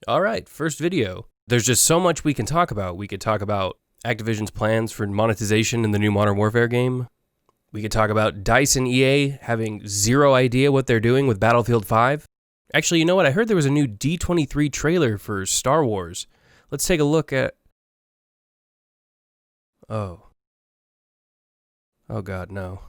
All right, first video. There's just so much we can talk about. We could talk about Activision's plans for monetization in the new Modern Warfare game. We could talk about DICE and EA having zero idea what they're doing with Battlefield 5. Actually, you know what? I heard there was a new D23 trailer for Star Wars. Let's take a look at... Oh God, no.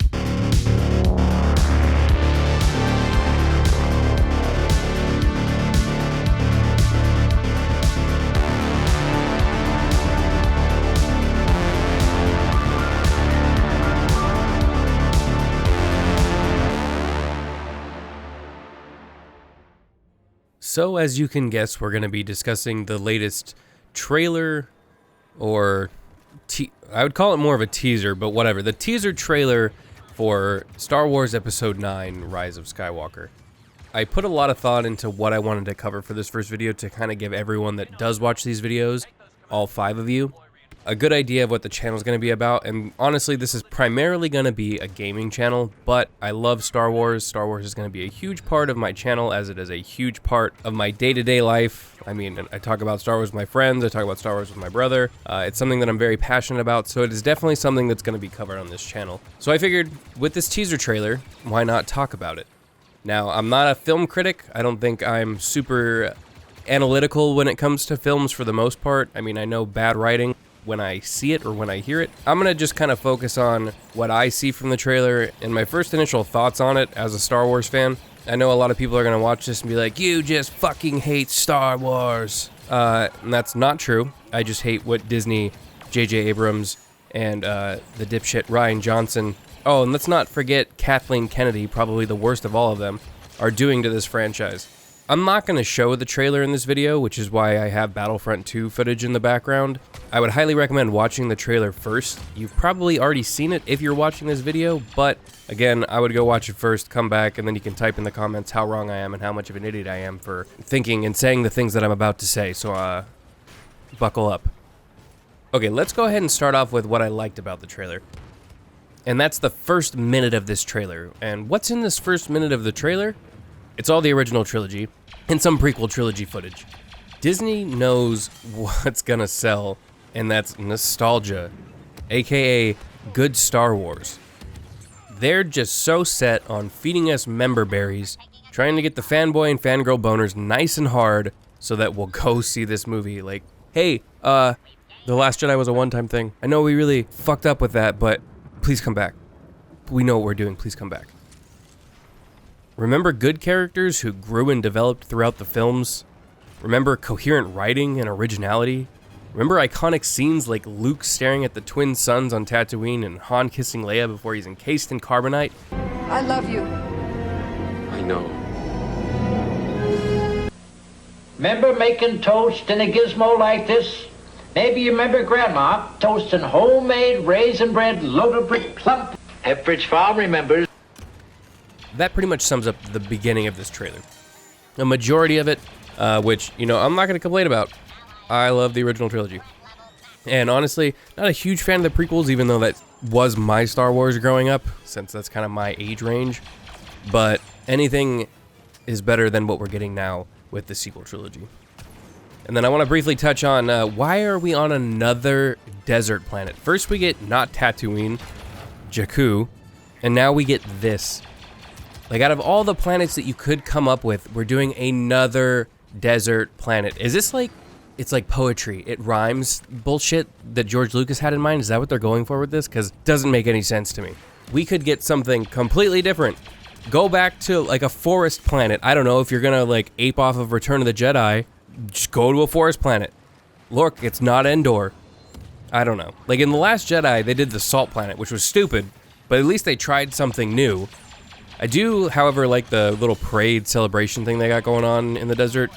So, as you can guess, we're going to be discussing the latest trailer, or I would call it more of a teaser, but whatever. The teaser trailer for Star Wars Episode 9, Rise of Skywalker. I put a lot of thought into what I wanted to cover for this first video to kind of give everyone that does watch these videos, all 5 of you, a good idea of what the channel is going to be about. And honestly, this is primarily going to be a gaming channel, but I love Star Wars. Star Wars is going to be a huge part of my channel, as it is a huge part of my day-to-day life. I mean, I talk about Star Wars with my friends, I talk about Star Wars with my brother. It's something that I'm very passionate about, so it is definitely something that's going to be covered on this channel. So I figured, with this teaser trailer, why not talk about it? Now, I'm not a film critic. I don't think I'm super analytical when it comes to films for the most part. I mean, I know bad writing when I see it or when I hear it. I'm gonna just kind of focus on what I see from the trailer and my first initial thoughts on it as a Star Wars fan. I know a lot of people are gonna watch this and be like, you just fucking hate Star Wars. And that's not true. I just hate what Disney, J.J. Abrams, and the dipshit Rian Johnson, oh, and let's not forget Kathleen Kennedy, probably the worst of all of them, are doing to this franchise. I'm not going to show the trailer in this video, which is why I have Battlefront 2 footage in the background. I would highly recommend watching the trailer first. You've probably already seen it if you're watching this video, but again, I would go watch it first, come back, and then you can type in the comments how wrong I am and how much of an idiot I am for thinking and saying the things that I'm about to say, so buckle up. Okay, let's go ahead and start off with what I liked about the trailer. And that's the first minute of this trailer. And what's in this first minute of the trailer? It's all the original trilogy and some prequel trilogy footage. Disney knows what's gonna sell, and that's nostalgia, aka good Star Wars. They're just so set on feeding us member berries, trying to get the fanboy and fangirl boners nice and hard so that we'll go see this movie. Like, hey, The Last Jedi was a one-time thing. I know we really fucked up with that, but please come back. We know what we're doing, please come back. Remember good characters who grew and developed throughout the films? Remember coherent writing and originality? Remember iconic scenes like Luke staring at the twin suns on Tatooine and Han kissing Leia before he's encased in carbonite? I love you. I know. Remember making toast in a gizmo like this? Maybe you remember Grandma toasting homemade raisin bread loaded with plump. Pepperidge Farm remembers. That pretty much sums up the beginning of this trailer. A majority of it, which, you know, I'm not going to complain about. I love the original trilogy. And honestly, not a huge fan of the prequels, even though that was my Star Wars growing up, since that's kind of my age range. But anything is better than what we're getting now with the sequel trilogy. And then I want to briefly touch on why are we on another desert planet? First we get not Tatooine, Jakku, and now we get this. Like, out of all the planets that you could come up with, we're doing another desert planet. Is this like, it's like poetry, it rhymes bullshit that George Lucas had in mind? Is that what they're going for with this? Because it doesn't make any sense to me. We could get something completely different. Go back to like a forest planet. I don't know, if you're gonna like ape off of Return of the Jedi, just go to a forest planet. Look, it's not Endor. I don't know. Like in The Last Jedi, they did the salt planet, which was stupid, but at least they tried something new. I do, however, like the little parade celebration thing they got going on in the desert.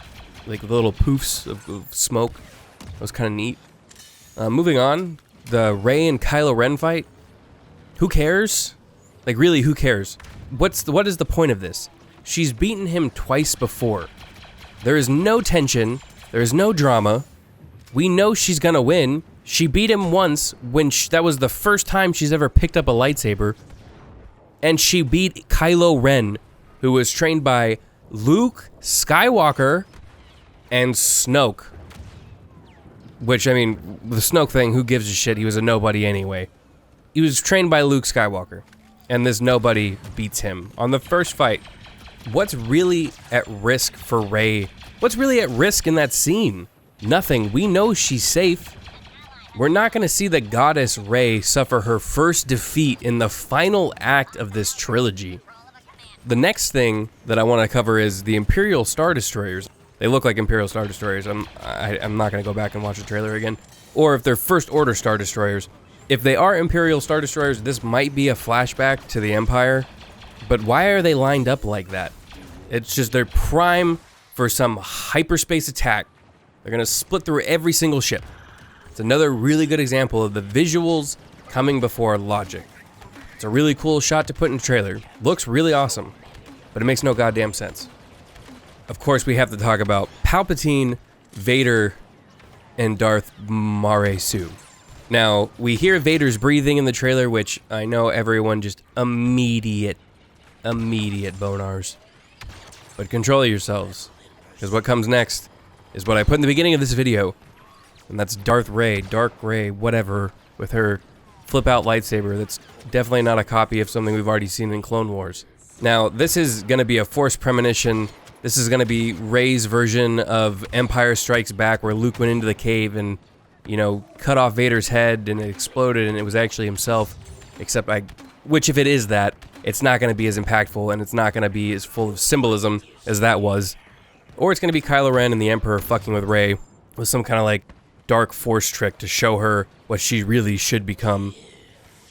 Like the little poofs of smoke. That was kind of neat. Moving on, the Rey and Kylo Ren fight. Who cares? Like, really, who cares? What is the point of this? She's beaten him twice before. There is no tension. There is no drama. We know she's gonna win. She beat him once when that was the first time she's ever picked up a lightsaber. And she beat Kylo Ren, who was trained by Luke Skywalker, and Snoke. Which, I mean, the Snoke thing, who gives a shit? He was a nobody anyway. He was trained by Luke Skywalker, and this nobody beats him. On the first fight, what's really at risk for Rey? What's really at risk in that scene? Nothing. We know she's safe. We're not going to see the goddess Rey suffer her first defeat in the final act of this trilogy. The next thing that I want to cover is the Imperial Star Destroyers. They look like Imperial Star Destroyers. I'm not going to go back and watch the trailer again. Or if they're First Order Star Destroyers. If they are Imperial Star Destroyers, this might be a flashback to the Empire. But why are they lined up like that? It's just they're prime for some hyperspace attack. They're going to split through every single ship. It's another really good example of the visuals coming before logic. It's a really cool shot to put in a trailer. Looks really awesome, but it makes no goddamn sense. Of course, we have to talk about Palpatine, Vader, and Darth Maresu. Now, we hear Vader's breathing in the trailer, which I know everyone just immediate bonars. But control yourselves, because what comes next is what I put in the beginning of this video, and that's Dark Rey, whatever, with her flip-out lightsaber. That's definitely not a copy of something we've already seen in Clone Wars. Now, this is going to be a Force premonition. This is going to be Rey's version of Empire Strikes Back, where Luke went into the cave and, you know, cut off Vader's head and it exploded and it was actually himself. Which if it is that, it's not going to be as impactful and it's not going to be as full of symbolism as that was. Or it's going to be Kylo Ren and the Emperor fucking with Rey with some kind of like dark Force trick to show her what she really should become.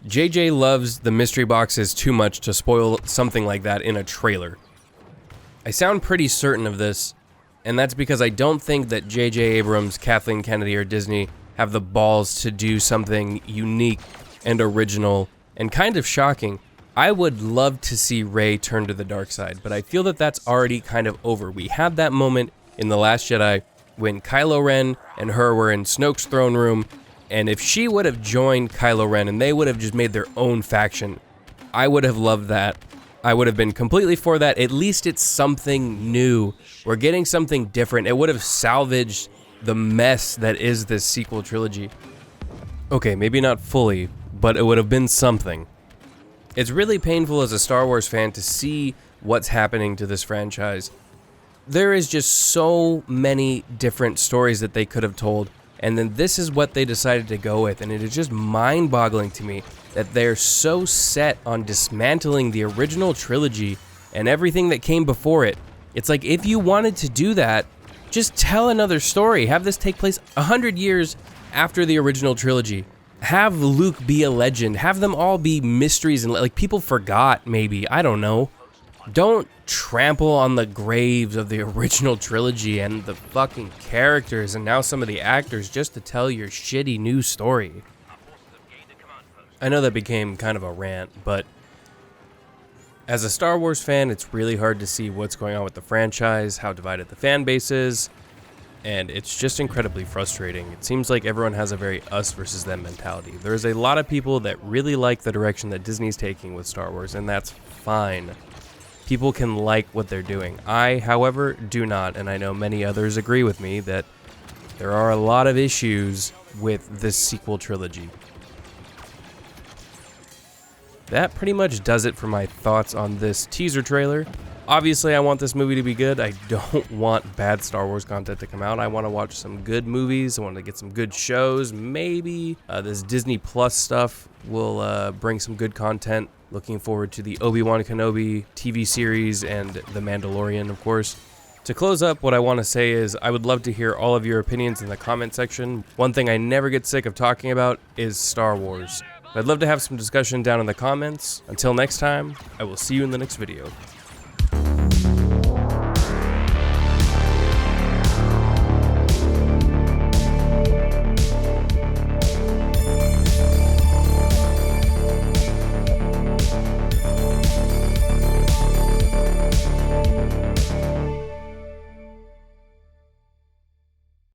JJ loves the mystery boxes too much to spoil something like that in a trailer. I sound pretty certain of this, and that's because I don't think that J.J. Abrams, Kathleen Kennedy, or Disney have the balls to do something unique and original and kind of shocking. I would love to see Rey turn to the dark side, but I feel that that's already kind of over. We had that moment in The Last Jedi when Kylo Ren and her were in Snoke's throne room, and if she would have joined Kylo Ren and they would have just made their own faction, I would have loved that. I would have been completely for that. At least it's something new. We're getting something different. It would have salvaged the mess that is this sequel trilogy. Okay, maybe not fully, but it would have been something. It's really painful as a Star Wars fan to see what's happening to this franchise. There is just so many different stories that they could have told, and then this is what they decided to go with, and it is just mind-boggling to me that they're so set on dismantling the original trilogy and everything that came before it. It's like, if you wanted to do that, just tell another story. Have this take place 100 years after the original trilogy. Have Luke be a legend. Have them all be mysteries and like people forgot, maybe. I don't know. Don't trample on the graves of the original trilogy and the fucking characters and now some of the actors just to tell your shitty new story. I know that became kind of a rant, but as a Star Wars fan, it's really hard to see what's going on with the franchise, how divided the fan base is, and it's just incredibly frustrating. It seems like everyone has a very us versus them mentality. There's a lot of people that really like the direction that Disney's taking with Star Wars, and that's fine. People can like what they're doing. I, however, do not, and I know many others agree with me that there are a lot of issues with this sequel trilogy. That pretty much does it for my thoughts on this teaser trailer. Obviously, I want this movie to be good. I don't want bad Star Wars content to come out. I want to watch some good movies. I want to get some good shows. Maybe this Disney Plus stuff will bring some good content. Looking forward to the Obi-Wan Kenobi TV series and The Mandalorian, of course. To close up, what I want to say is I would love to hear all of your opinions in the comment section. One thing I never get sick of talking about is Star Wars. I'd love to have some discussion down in the comments. Until next time, I will see you in the next video.